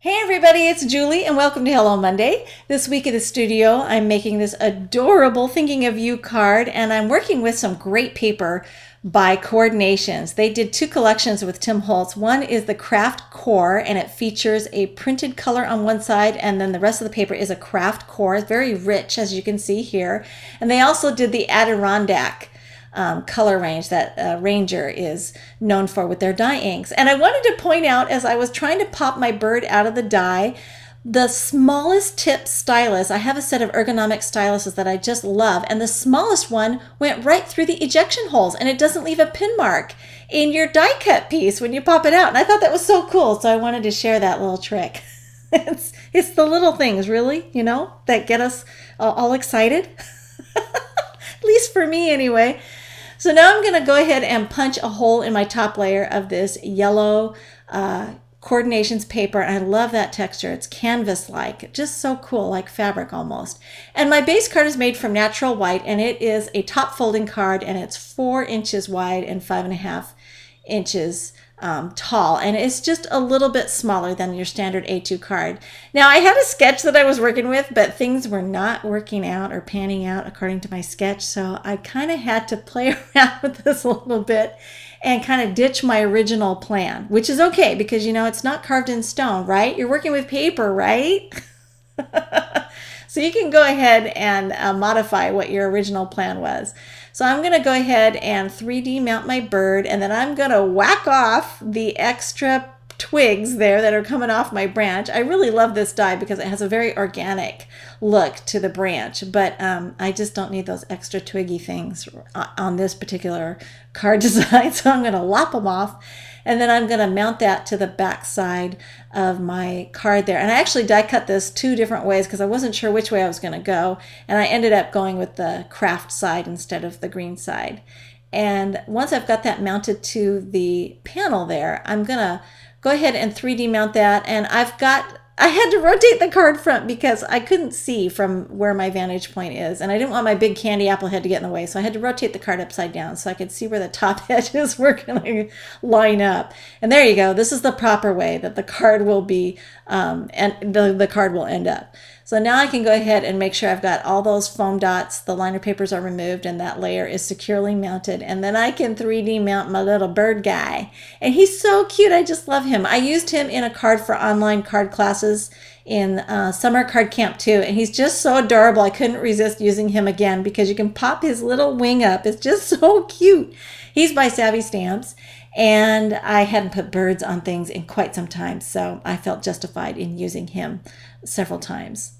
Hey everybody, it's Julie and welcome to Hello Monday. This week at the studio, I'm making this adorable Thinking of You card, and I'm working with some great paper by Coordinations. They did two collections with Tim Holtz. One is the Craft Core, and it features a printed color on one side, and then the rest of the paper is a craft core. It's very rich, as you can see here. And they also did the Adirondack color range that Ranger is known for with their dye inks. And I wanted to point out, as I was trying to pop my bird out of the die, the smallest tip stylus. I have a set of ergonomic styluses that I just love, and the smallest one went right through the ejection holes, and it doesn't leave a pin mark in your die cut piece when you pop it out. And I thought that was so cool, so I wanted to share that little trick. It's the little things, really, that get us all excited. At least for me anyway. So now I'm going to go ahead and punch a hole in my top layer of this yellow Coordinations paper. And I love that texture. It's canvas-like, just so cool, like fabric almost. And my base card is made from natural white, and it is a top folding card, and it's 4 inches wide and 5.5 inches tall, and it's just a little bit smaller than your standard A2 card. Now, I had a sketch that I was working with, but things were not working out or panning out according to my sketch, so I kind of had to play around with this a little bit and kind of ditch my original plan, which is okay because, it's not carved in stone, right? You're working with paper, right? So you can go ahead and modify what your original plan was. So I'm going to go ahead and 3D mount my bird, and then I'm going to whack off the extra twigs there that are coming off my branch. I really love this die because it has a very organic look to the branch, but I just don't need those extra twiggy things on this particular card design, so I'm going to lop them off. And then I'm going to mount that to the back side of my card there. And I actually die cut this 2 different ways because I wasn't sure which way I was going to go. And I ended up going with the craft side instead of the green side. And once I've got that mounted to the panel there, I'm going to go ahead and 3D mount that. And I had to rotate the card front because I couldn't see from where my vantage point is, and I didn't want my big candy apple head to get in the way, so I had to rotate the card upside down so I could see where the top edges were going to line up. And there you go. This is the proper way that the card will be, and the card will end up. So now I can go ahead and make sure I've got all those foam dots, the liner papers are removed, and that layer is securely mounted. And then I can 3D mount my little bird guy. And he's so cute. I just love him. I used him in a card for online card classes in Summer Card Camp 2. And he's just so adorable. I couldn't resist using him again because you can pop his little wing up. It's just so cute. He's by Savvy Stamps. And I hadn't put birds on things in quite some time, so I felt justified in using him several times.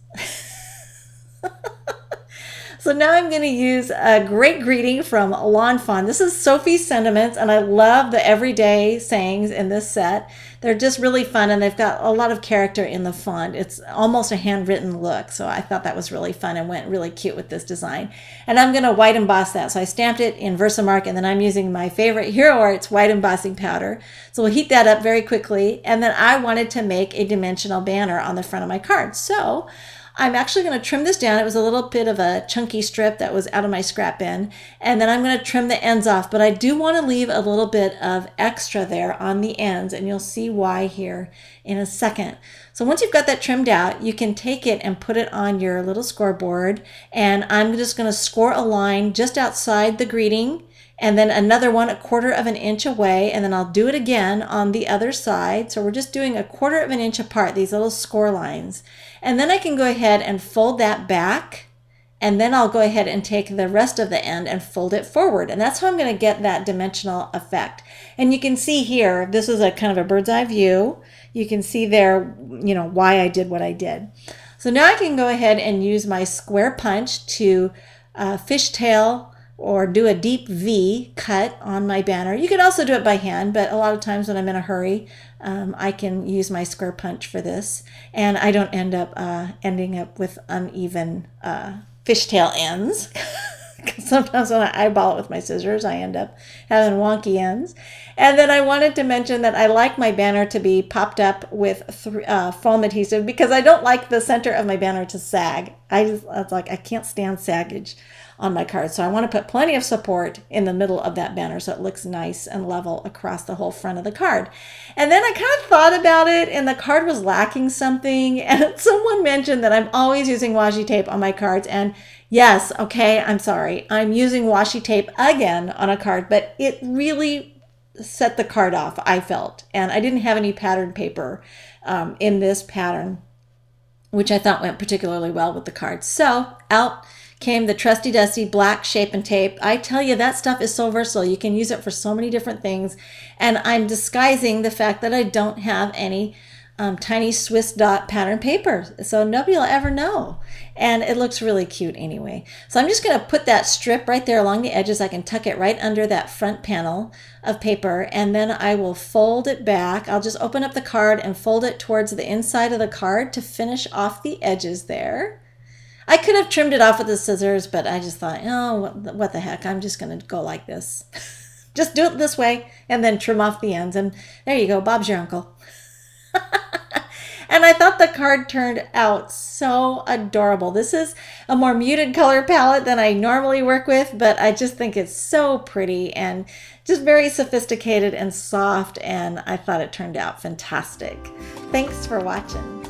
So now I'm going to use a great greeting from Lawn Fawn. This is Sophie's Sentiments, and I love the everyday sayings in this set. They're just really fun, and they've got a lot of character in the font. It's almost a handwritten look, so I thought that was really fun and went really cute with this design. And I'm going to white emboss that. So I stamped it in Versamark, and then I'm using my favorite Hero Arts white embossing powder. So we'll heat that up very quickly, and then I wanted to make a dimensional banner on the front of my card. So I'm actually going to trim this down. It was a little bit of a chunky strip that was out of my scrap bin. And then I'm going to trim the ends off. But I do want to leave a little bit of extra there on the ends. And you'll see why here in a second. So once you've got that trimmed out, you can take it and put it on your little scoreboard. And I'm just going to score a line just outside the greeting, and then another one 1/4 inch away, and then I'll do it again on the other side. So we're just doing 1/4 inch apart, these little score lines. And then I can go ahead and fold that back, and then I'll go ahead and take the rest of the end and fold it forward. And that's how I'm going to get that dimensional effect. And you can see here, this is a kind of a bird's eye view. You can see there, why I did what I did. So now I can go ahead and use my square punch to fishtail or do a deep V cut on my banner. You could also do it by hand, but a lot of times when I'm in a hurry, I can use my square punch for this, and I don't end up ending up with uneven fishtail ends. Because sometimes when I eyeball it with my scissors, I end up having wonky ends. And then I wanted to mention that I like my banner to be popped up with foam adhesive because I don't like the center of my banner to sag. I can't stand saggage on my card. So I want to put plenty of support in the middle of that banner so it looks nice and level across the whole front of the card. And then I kind of thought about it, and the card was lacking something. And someone mentioned that I'm always using washi tape on my cards. And yes, okay, I'm sorry. I'm using washi tape again on a card, but it really set the card off, I felt. And I didn't have any pattern paper in this pattern, which I thought went particularly well with the card. So out came the trusty dusty black Shape and Tape. I tell you, that stuff is so versatile. You can use it for so many different things. And I'm disguising the fact that I don't have any tiny Swiss dot pattern paper, so nobody will ever know. And it looks really cute anyway. So I'm just going to put that strip right there along the edges. I can tuck it right under that front panel of paper, and then I will fold it back. I'll just open up the card and fold it towards the inside of the card to finish off the edges there. I could have trimmed it off with the scissors, but I just thought, oh, what the heck, I'm just going to go like this. Just do it this way and then trim off the ends, and there you go, Bob's your uncle. And I thought the card turned out so adorable. This is a more muted color palette than I normally work with, but I just think it's so pretty and just very sophisticated and soft, and I thought it turned out fantastic. Thanks for watching.